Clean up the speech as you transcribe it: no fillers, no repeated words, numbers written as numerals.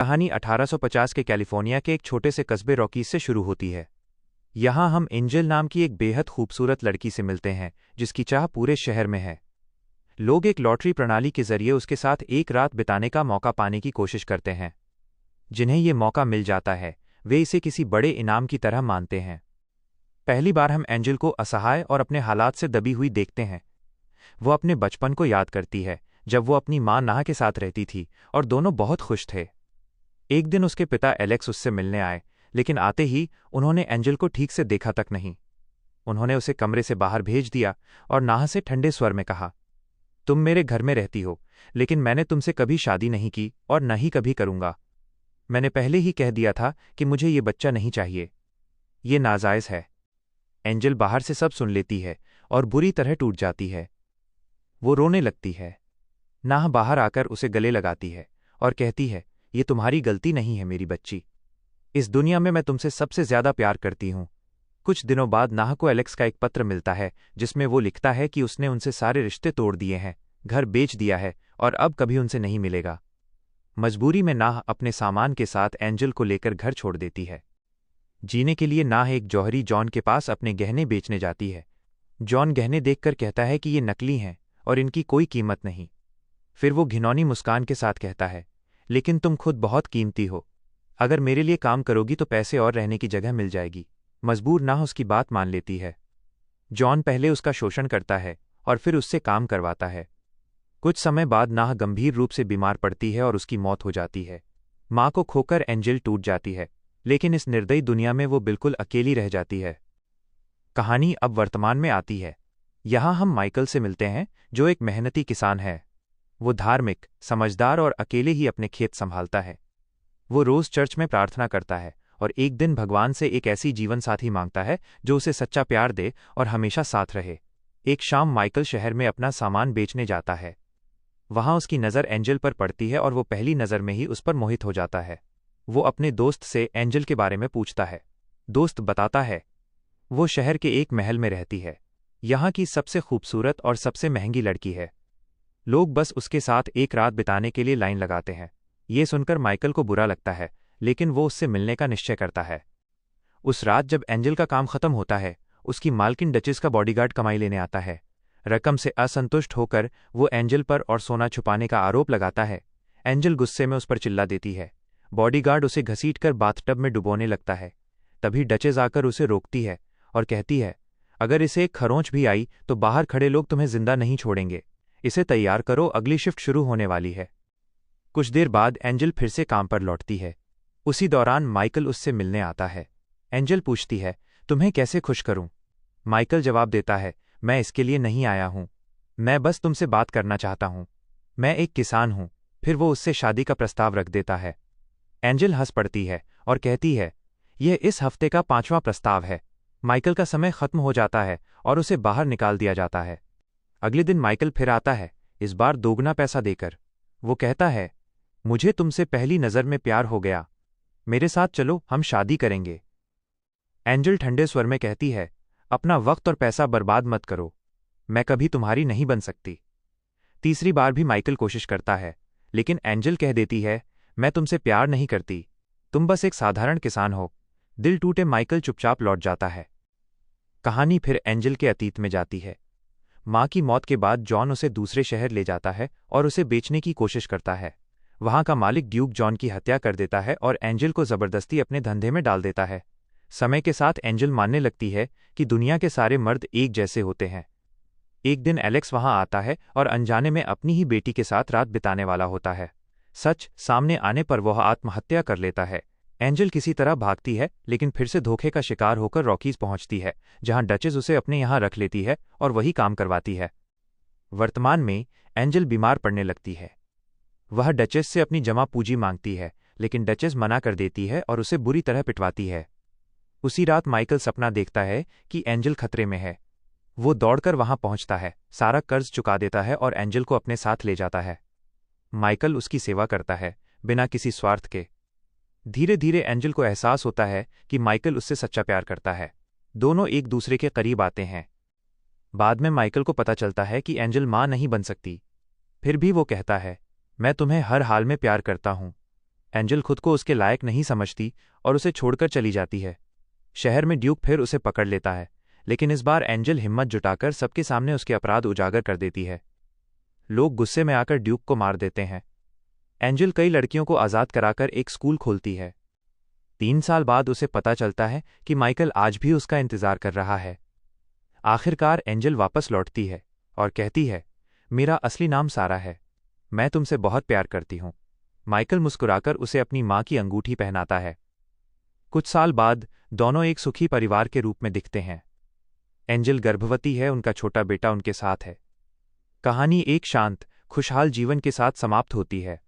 कहानी 1850 के कैलिफोर्निया के एक छोटे से कस्बे रॉकीज से शुरू होती है। यहाँ हम एंजल नाम की एक बेहद खूबसूरत लड़की से मिलते हैं जिसकी चाह पूरे शहर में है। लोग एक लॉटरी प्रणाली के जरिए उसके साथ एक रात बिताने का मौका पाने की कोशिश करते हैं। जिन्हें ये मौका मिल जाता है वे इसे किसी बड़े इनाम की तरह मानते हैं। पहली बार हम एंजल को असहाय और अपने हालात से दबी हुई देखते हैं। वो अपने बचपन को याद करती है जब वो अपनी माँ नाह के साथ रहती थी और दोनों बहुत खुश थे। एक दिन उसके पिता एलेक्स उससे मिलने आए, लेकिन आते ही उन्होंने एंजल को ठीक से देखा तक नहीं। उन्होंने उसे कमरे से बाहर भेज दिया और नाह से ठंडे स्वर में कहा, तुम मेरे घर में रहती हो, लेकिन मैंने तुमसे कभी शादी नहीं की और न ही कभी करूंगा। मैंने पहले ही कह दिया था कि मुझे ये बच्चा नहीं चाहिए। ये नाजायज है। एंजल बाहर से सब सुन लेती है और बुरी तरह टूट जाती है। वो रोने लगती है। नाह बाहर आकर उसे गले लगाती है और कहती है, ये तुम्हारी गलती नहीं है मेरी बच्ची। इस दुनिया में मैं तुमसे सबसे ज्यादा प्यार करती हूं। कुछ दिनों बाद नाह को एलेक्स का एक पत्र मिलता है जिसमें वो लिखता है कि उसने उनसे सारे रिश्ते तोड़ दिए हैं, घर बेच दिया है और अब कभी उनसे नहीं मिलेगा। मजबूरी में नाह अपने सामान के साथ एंजल को लेकर घर छोड़ देती है। जीने के लिए नाह एक जौहरी जॉन के पास अपने गहने बेचने जाती है। जॉन गहने देखकर कहता है कि ये नकली हैं और इनकी कोई कीमत नहीं। फिर वो घिनौनी मुस्कान के साथ कहता है, लेकिन तुम खुद बहुत कीमती हो। अगर मेरे लिए काम करोगी तो पैसे और रहने की जगह मिल जाएगी। मजबूर नाह उसकी बात मान लेती है। जॉन पहले उसका शोषण करता है और फिर उससे काम करवाता है। कुछ समय बाद नाह गंभीर रूप से बीमार पड़ती है और उसकी मौत हो जाती है। माँ को खोकर एंजल टूट जाती है, लेकिन इस निर्दयी दुनिया में वो बिल्कुल अकेली रह जाती है। कहानी अब वर्तमान में आती है। यहाँ हम माइकल से मिलते हैं जो एक मेहनती किसान है। वो धार्मिक, समझदार और अकेले ही अपने खेत संभालता है। वो रोज चर्च में प्रार्थना करता है और एक दिन भगवान से एक ऐसी जीवन साथी मांगता है जो उसे सच्चा प्यार दे और हमेशा साथ रहे। एक शाम माइकल शहर में अपना सामान बेचने जाता है। वहां उसकी नज़र एंजल पर पड़ती है और वो पहली नज़र में ही उस पर मोहित हो जाता है। वो अपने दोस्त से एंजल के बारे में पूछता है। दोस्त बताता है, वो शहर के एक महल में रहती है। यहाँ की सबसे खूबसूरत और सबसे महंगी लड़की है। लोग बस उसके साथ एक रात बिताने के लिए लाइन लगाते हैं। ये सुनकर माइकल को बुरा लगता है, लेकिन वो उससे मिलने का निश्चय करता है। उस रात जब एंजल का काम खत्म होता है, उसकी मालकिन डचेस का बॉडीगार्ड कमाई लेने आता है। रकम से असंतुष्ट होकर वो एंजल पर और सोना छुपाने का आरोप लगाता है। एंजल गुस्से में उस पर चिल्ला देती है। बॉडीगार्ड उसे घसीटकर बाथटब में डुबोने लगता है। तभी डचेस आकर उसे रोकती है और कहती है, अगर इसे एक खरोंच भी आई तो बाहर खड़े लोग तुम्हें जिंदा नहीं छोड़ेंगे। इसे तैयार करो, अगली शिफ्ट शुरू होने वाली है। कुछ देर बाद एंजल फिर से काम पर लौटती है। उसी दौरान माइकल उससे मिलने आता है। एंजल पूछती है, तुम्हें कैसे खुश करूं? माइकल जवाब देता है, मैं इसके लिए नहीं आया हूं। मैं बस तुमसे बात करना चाहता हूं। मैं एक किसान हूं। फिर वो उससे शादी का प्रस्ताव रख देता है। एंजल हंस पड़ती है और कहती है, यह इस हफ्ते का 5वां प्रस्ताव है। माइकल का समय खत्म हो जाता है और उसे बाहर निकाल दिया जाता है। अगले दिन माइकल फिर आता है, इस बार दोगुना पैसा देकर। वो कहता है, मुझे तुमसे पहली नज़र में प्यार हो गया। मेरे साथ चलो, हम शादी करेंगे। एंजल ठंडे स्वर में कहती है, अपना वक्त और पैसा बर्बाद मत करो। मैं कभी तुम्हारी नहीं बन सकती। तीसरी बार भी माइकल कोशिश करता है, लेकिन एंजल कह देती है, मैं तुमसे प्यार नहीं करती। तुम बस एक साधारण किसान हो। दिल टूटे माइकल चुपचाप लौट जाता है। कहानी फिर एंजल के अतीत में जाती है। माँ की मौत के बाद जॉन उसे दूसरे शहर ले जाता है और उसे बेचने की कोशिश करता है। वहां का मालिक ड्यूक जॉन की हत्या कर देता है और एंजल को जबरदस्ती अपने धंधे में डाल देता है। समय के साथ एंजल मानने लगती है कि दुनिया के सारे मर्द एक जैसे होते हैं। एक दिन एलेक्स वहां आता है और अनजाने में अपनी ही बेटी के साथ रात बिताने वाला होता है। सच सामने आने पर वह आत्महत्या कर लेता है। एंजल किसी तरह भागती है, लेकिन फिर से धोखे का शिकार होकर रॉकीज पहुंचती है, जहां डचेस उसे अपने यहां रख लेती है और वही काम करवाती है। वर्तमान में एंजल बीमार पड़ने लगती है। वह डचेस से अपनी जमा पूंजी मांगती है, लेकिन डचेस मना कर देती है और उसे बुरी तरह पिटवाती है। उसी रात माइकल सपना देखता है कि एंजल खतरे में है। वो दौड़कर वहां पहुंचता है, सारा कर्ज चुका देता है और एंजल को अपने साथ ले जाता है। माइकल उसकी सेवा करता है, बिना किसी स्वार्थ के। धीरे धीरे एंजल को एहसास होता है कि माइकल उससे सच्चा प्यार करता है। दोनों एक दूसरे के करीब आते हैं। बाद में माइकल को पता चलता है कि एंजल मां नहीं बन सकती। फिर भी वो कहता है, मैं तुम्हें हर हाल में प्यार करता हूं। एंजल खुद को उसके लायक नहीं समझती और उसे छोड़कर चली जाती है। शहर में ड्यूक फिर उसे पकड़ लेता है, लेकिन इस बार एंजल हिम्मत जुटाकर सबके सामने उसके अपराध उजागर कर देती है। लोग गुस्से में आकर ड्यूक को मार देते हैं। एंजल कई लड़कियों को आज़ाद कराकर एक स्कूल खोलती है। 3 साल बाद उसे पता चलता है कि माइकल आज भी उसका इंतजार कर रहा है। आखिरकार एंजल वापस लौटती है और कहती है, मेरा असली नाम सारा है, मैं तुमसे बहुत प्यार करती हूँ। माइकल मुस्कुराकर उसे अपनी माँ की अंगूठी पहनाता है। कुछ साल बाद दोनों एक सुखी परिवार के रूप में दिखते हैं। एंजल गर्भवती है, उनका छोटा बेटा उनके साथ है। कहानी एक शांत, खुशहाल जीवन के साथ समाप्त होती है।